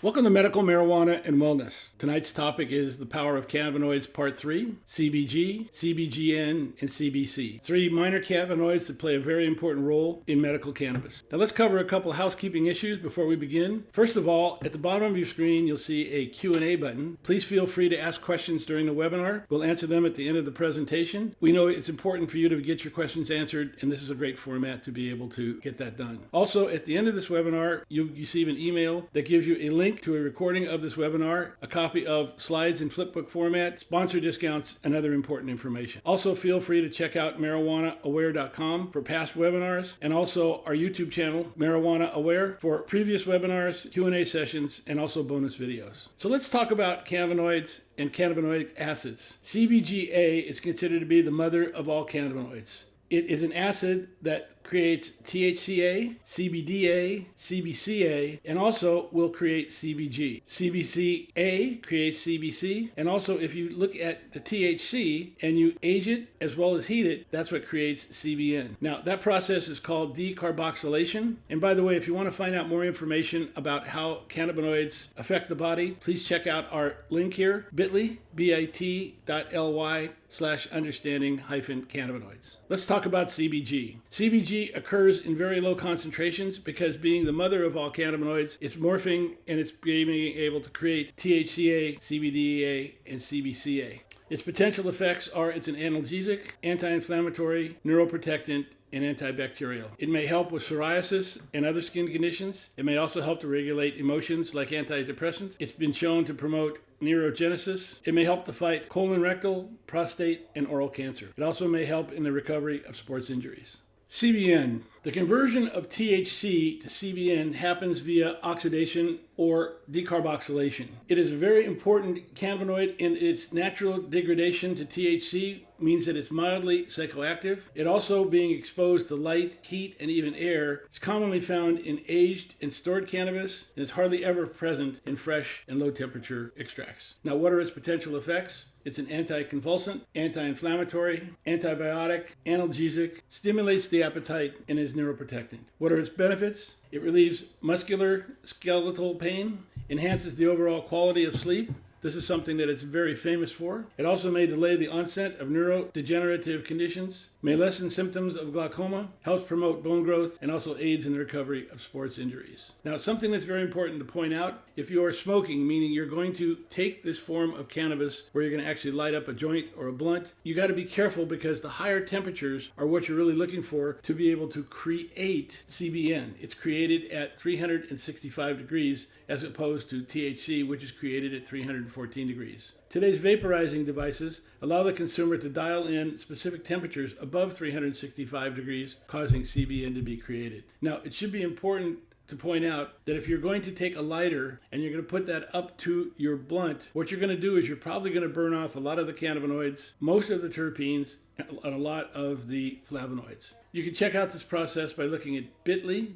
Welcome to Medical Marijuana and Wellness. Tonight's topic is the power of cannabinoids, Part 3, CBG, CBGN, and CBC. Three minor cannabinoids that play a very important role in medical cannabis. Now let's cover a couple housekeeping issues before we begin. First of all, at the bottom of your screen, you'll see a Q&A button. Please feel free to ask questions during the webinar. We'll answer them at the end of the presentation. We know it's important for you to get your questions answered, and this is a great format to be able to get that done. Also, at the end of this webinar, you'll receive an email that gives you a link to a recording of this webinar, a copy of slides in flipbook format, sponsor discounts, and other important information. Also, feel free to check out marijuanaaware.com for past webinars, and also our YouTube channel, Marijuana Aware, for previous webinars, Q&A sessions, and also bonus videos. So let's talk about cannabinoids and cannabinoic acids. CBGA is considered to be the mother of all cannabinoids. It is an acid that creates THCA, CBDA, CBCA, and also will create CBG. CBCA creates CBC, and also if you look at the THC and you age it as well as heat it, that's what creates CBN. Now, that process is called decarboxylation. And by the way, if you want to find out more information about how cannabinoids affect the body, please check out our link here, bit.ly/understanding-cannabinoids. Let's talk about CBG. CBG occurs in very low concentrations because being the mother of all cannabinoids, it's morphing and it's being able to create THCA, CBDA, and CBCA. Its potential effects are it's an analgesic, anti-inflammatory, neuroprotectant, and antibacterial. It may help with psoriasis and other skin conditions. It may also help to regulate emotions like antidepressants. It's been shown to promote neurogenesis. It may help to fight colon, rectal, prostate, and oral cancer. It also may help in the recovery of sports injuries. CBN. The conversion of THC to CBN happens via oxidation or decarboxylation. It is a very important cannabinoid in its natural degradation to THC means that it's mildly psychoactive. It also being exposed to light, heat, and even air. It's commonly found in aged and stored cannabis and is hardly ever present in fresh and low temperature extracts. Now, what are its potential effects? It's an anticonvulsant, anti-inflammatory, antibiotic, analgesic, stimulates the appetite, and is neuroprotectant. What are its benefits? It relieves muscular skeletal pain, enhances the overall quality of sleep. This is something that it's very famous for. It also may delay the onset of neurodegenerative conditions, may lessen symptoms of glaucoma, helps promote bone growth, and also aids in the recovery of sports injuries. Now, something that's very important to point out, if you are smoking, meaning you're going to take this form of cannabis where you're going to actually light up a joint or a blunt, you got to be careful because the higher temperatures are what you're really looking for to be able to create CBN. It's created at 365 degrees as opposed to THC, which is created at 314 degrees. Today's vaporizing devices allow the consumer to dial in specific temperatures above 365 degrees, causing CBN to be created. Now, it should be important to point out that if you're going to take a lighter and you're going to put that up to your blunt, what you're going to do is you're probably going to burn off a lot of the cannabinoids, most of the terpenes, and a lot of the flavonoids. You can check out this process by looking at bit.ly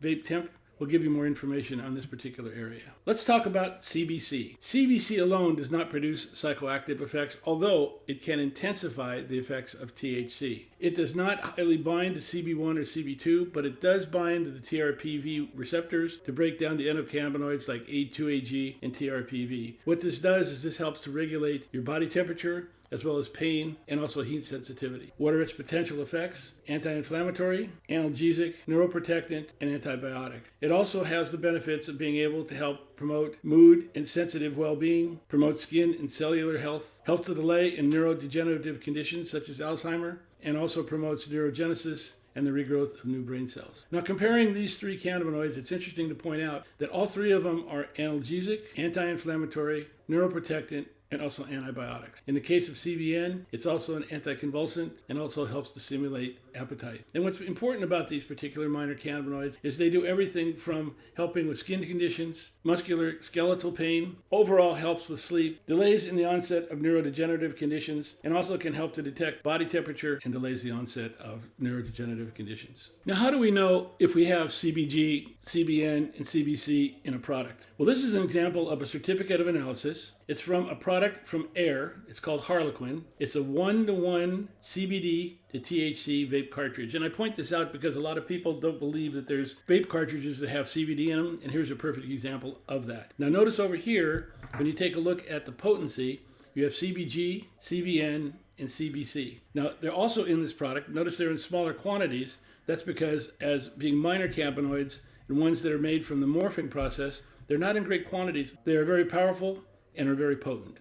vape temp. We'll give you more information on this particular area. Let's talk about CBC. CBC alone does not produce psychoactive effects, although it can intensify the effects of THC. It does not highly bind to CB1 or CB2, but it does bind to the TRPV receptors to break down the endocannabinoids like A2AG and TRPV. What this does is this helps to regulate your body temperature, as well as pain and also heat sensitivity. What are its potential effects? Anti-inflammatory, analgesic, neuroprotectant, and antibiotic. It also has the benefits of being able to help promote mood and sensitive well-being, promote skin and cellular health, helps to delay in neurodegenerative conditions such as Alzheimer's, and also promotes neurogenesis and the regrowth of new brain cells. Now, comparing these three cannabinoids, it's interesting to point out that all three of them are analgesic, anti-inflammatory, neuroprotectant, and also antibiotics. In the case of CBN, it's also an anticonvulsant and also helps to stimulate appetite. And what's important about these particular minor cannabinoids is they do everything from helping with skin conditions, muscular skeletal pain, overall helps with sleep, delays in the onset of neurodegenerative conditions, and also can help to detect body temperature and delays the onset of neurodegenerative conditions. Now, how do we know if we have CBG, CBN, and CBC in a product? Well, this is an example of a certificate of analysis. It's from a product product from Air. It's called Harlequin. It's a 1-to-1 CBD to THC vape cartridge. And I point this out because a lot of people don't believe that there's vape cartridges that have CBD in them, and here's a perfect example of that. Now notice over here, when you take a look at the potency, you have CBG, CBN, and CBC. Now they're also in this product. Notice they're in smaller quantities. That's because as being minor cannabinoids and ones that are made from the morphing process, they're not in great quantities. They are very powerful and are very potent.